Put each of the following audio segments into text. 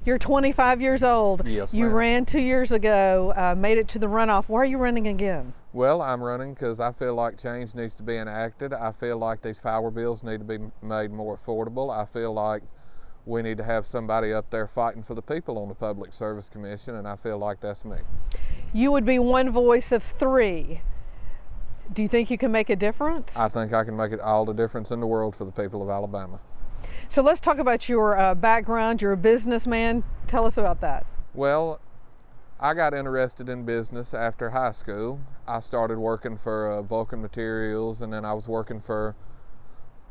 You're 25 years old. Yes, You ma'am. ran 2 years ago, made it to the runoff. Why are you running again? Well, I'm running because I feel like change needs to be enacted. I feel like these power bills need to be made more affordable. I feel like we need to have somebody up there fighting for the people on the Public Service Commission, and I feel like that's me. You would be one voice of three. Do you think you can make a difference? I think I can make it all the difference in the world for the people of Alabama. So let's talk about your background. You're a businessman. Tell us about that. Well, I got interested in business after high school. I started working for Vulcan Materials, and then I was working for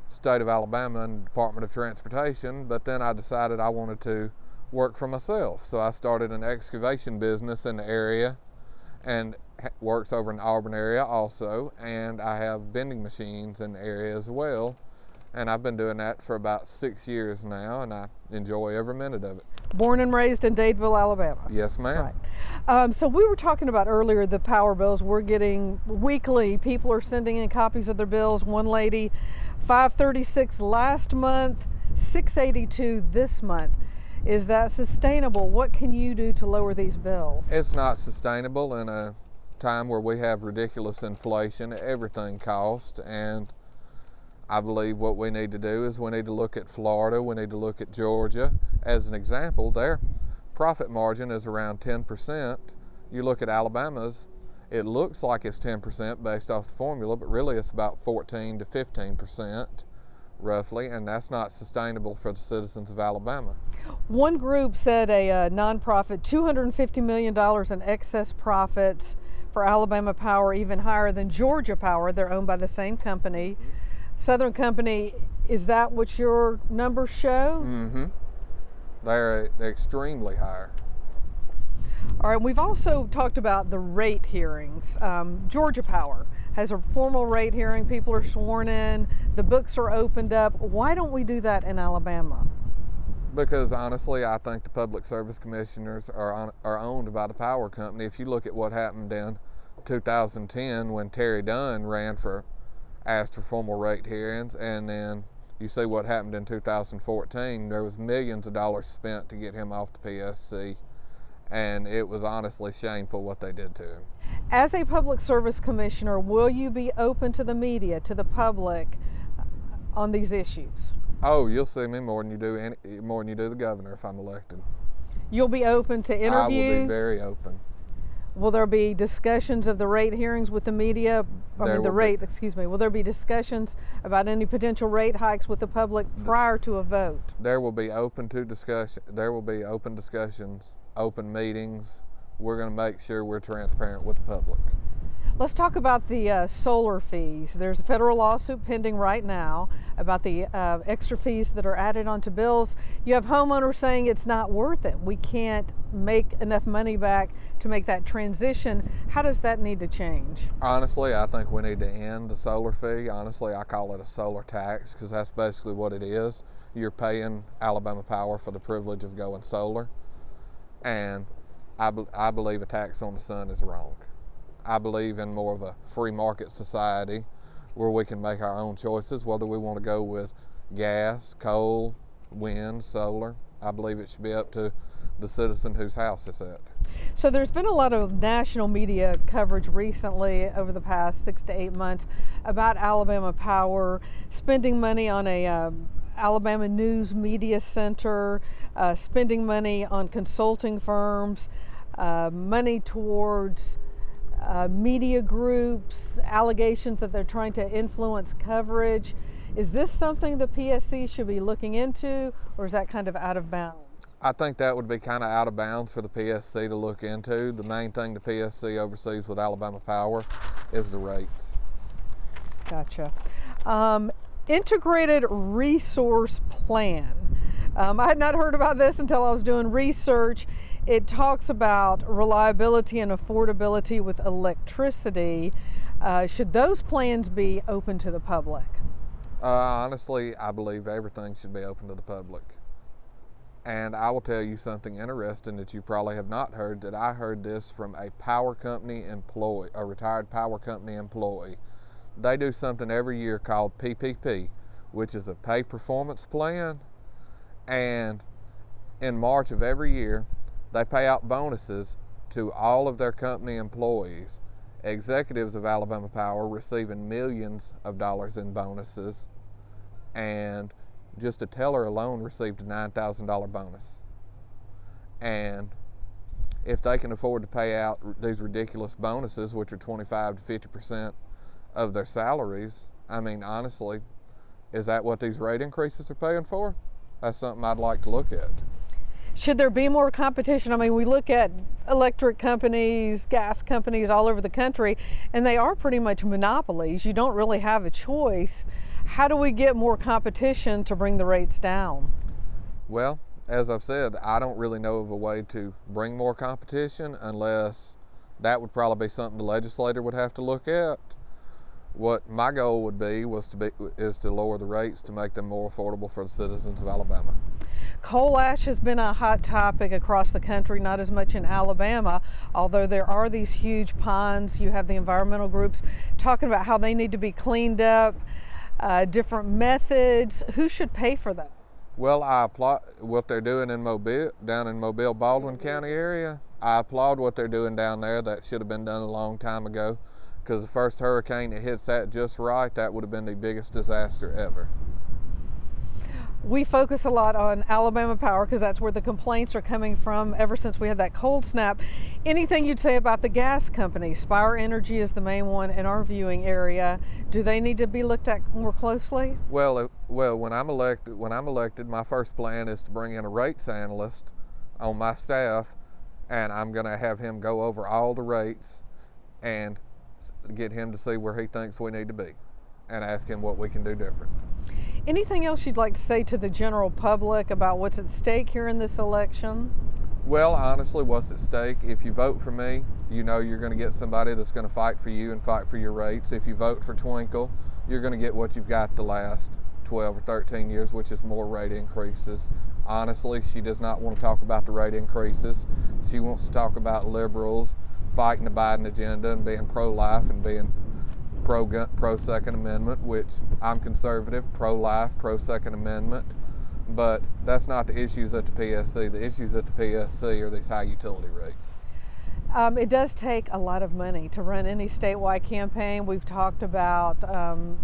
State of Alabama and Department of Transportation, but then I decided I wanted to work for myself. So I started an excavation business in the area and works over in the Auburn area also, and I have vending machines in the area as well. And I've been doing that for about 6 years now, and I enjoy every minute of it. Born and raised in Dadeville, Alabama. Yes, ma'am. Right. So we were talking about earlier the power bills we're getting weekly. People are sending in copies of their bills. One lady, $536 last month, $682 this month. Is that sustainable? What can you do to lower these bills? It's not sustainable in a time where we have ridiculous inflation. Everything costs, and I believe what we need to do is we need to look at Florida, we need to look at Georgia. As an example, their profit margin is around 10%. You look at Alabama's, it looks like it's 10% based off the formula, but really it's about 14 to 15% roughly, and that's not sustainable for the citizens of Alabama. One group said a nonprofit, $250 million in excess profits for Alabama Power, even higher than Georgia Power. They're owned by the same company. Southern Company, is that what your numbers show? Mm-hmm. They're extremely high. All right, we've also talked about the rate hearings. Georgia Power has a formal rate hearing. People are sworn in. The books are opened up. Why don't we do that in Alabama? Because honestly, I think the public service commissioners are owned by the power company. If you look at what happened in 2010 when Terry Dunn asked for formal rate hearings, and then you see what happened in 2014. There was millions of dollars spent to get him off the PSC, and it was honestly shameful what they did to him. As a public service commissioner, will you be open to the media, to the public, on these issues? Oh, you'll see me more than you do the governor if I'm elected. You'll be open to interviews? I will be very open. Will there be discussions of the rate hearings with the media? Will there be discussions about any potential rate hikes with the public prior to a vote? There will be open discussions, open meetings. We're going to make sure we're transparent with the public. Let's talk about the solar fees. There's a federal lawsuit pending right now about the extra fees that are added onto bills. You have homeowners saying it's not worth it. We can't make enough money back to make that transition. How does that need to change? Honestly, I think we need to end the solar fee. Honestly, I call it a solar tax because that's basically what it is. You're paying Alabama Power for the privilege of going solar, and I believe a tax on the sun is wrong. I believe in more of a free market society where we can make our own choices, whether we want to go with gas, coal, wind, solar. I believe it should be up to the citizen whose house it's at. So there's been a lot of national media coverage recently over the past 6 to 8 months about Alabama Power spending money on a Alabama News Media Center, spending money on consulting firms, money towards media groups, allegations that they're trying to influence coverage. Is this something the PSC should be looking into, or is that kind of out of bounds? I think that would be kind of out of bounds for the PSC to look into. The main thing the PSC oversees with Alabama Power is the rates. Gotcha. Integrated resource plan. I had not heard about this until I was doing research. It talks about reliability and affordability with electricity. Should those plans be open to the public? Honestly, I believe everything should be open to the public. And I will tell you something interesting that you probably have not heard, that I heard this from a power company employee, a retired power company employee. They do something every year called PPP, which is a pay performance plan. And in March of every year, they pay out bonuses to all of their company employees. Executives of Alabama Power receiving millions of dollars in bonuses, and just a teller alone received a $9,000 bonus. And if they can afford to pay out these ridiculous bonuses, which are 25 to 50% of their salaries, I mean, honestly, is that what these rate increases are paying for? That's something I'd like to look at. Should there be more competition? I mean, we look at electric companies, gas companies all over the country, and they are pretty much monopolies. You don't really have a choice. How do we get more competition to bring the rates down? Well, as I've said, I don't really know of a way to bring more competition unless that would probably be something the legislator would have to look at. What my goal would be is to lower the rates to make them more affordable for the citizens of Alabama. Coal ash has been a hot topic across the country, not as much in Alabama, although there are these huge ponds. You have the environmental groups talking about how they need to be cleaned up, different methods. Who should pay for that? Well, I applaud what they're doing in Mobile, down in Mobile, Baldwin County area. I applaud what they're doing down there. That should have been done a long time ago, because the first hurricane that hits that just right, that would have been the biggest disaster ever. We focus a lot on Alabama Power because that's where the complaints are coming from ever since we had that cold snap. Anything you'd say about the gas company? Spire Energy is the main one in our viewing area. Do they need to be looked at more closely? Well, when I'm elected, my first plan is to bring in a rates analyst on my staff, and I'm going to have him go over all the rates and get him to see where he thinks we need to be and ask him what we can do different. Anything else you'd like to say to the general public about what's at stake here in this election? Well, honestly, what's at stake? If you vote for me, you know you're going to get somebody that's going to fight for you and fight for your rates. If you vote for Twinkle, you're going to get what you've got the last 12 or 13 years, which is more rate increases. Honestly, she does not want to talk about the rate increases. She wants to talk about liberals fighting the Biden agenda and being pro-life and being pro-Second Amendment, which I'm conservative, pro-life, pro-Second Amendment, but that's not the issues at the PSC. The issues at the PSC are these high utility rates. It does take a lot of money to run any statewide campaign. We've talked about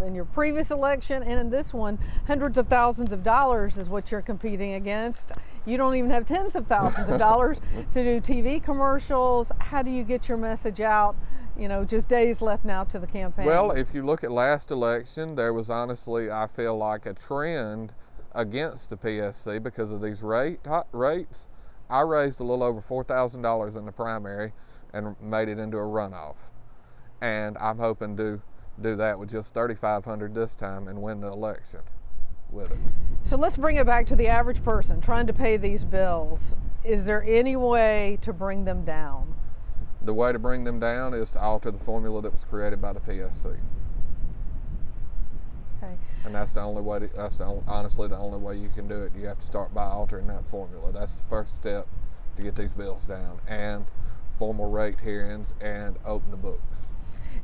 in your previous election and in this one, hundreds of thousands of dollars is what you're competing against. You don't even have tens of thousands of dollars to do TV commercials. How do you get your message out? You know, just days left now to the campaign. Well, if you look at last election, there was honestly, I feel like, a trend against the PSC because of these rates. I raised a little over $4,000 in the primary and made it into a runoff. And I'm hoping to do that with just $3,500 this time and win the election with it. So let's bring it back to the average person trying to pay these bills. Is there any way to bring them down? The way to bring them down is to alter the formula that was created by the PSC. Okay. And that's the only way. Honestly the only way you can do it. You have to start by altering that formula. That's the first step to get these bills down, and formal rate hearings and open the books.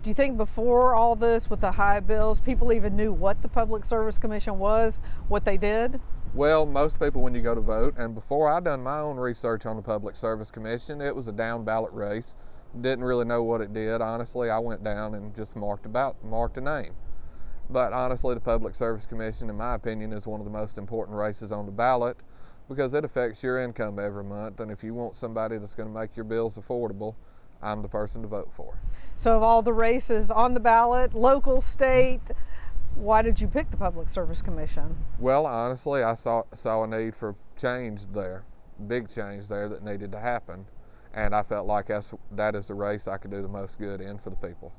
Do you think before all this with the high bills, people even knew what the Public Service Commission was, what they did? Well, most people, when you go to vote, and before I done my own research on the Public Service Commission, it was a down ballot race. Didn't really know what it did. Honestly, I went down and just marked a name. But honestly, the Public Service Commission, in my opinion, is one of the most important races on the ballot because it affects your income every month. And if you want somebody that's going to make your bills affordable, I'm the person to vote for. So of all the races on the ballot, local, state, why did you pick the Public Service Commission? Well, honestly, I saw a need for change there, big change there that needed to happen. And I felt like that is the race I could do the most good in for the people.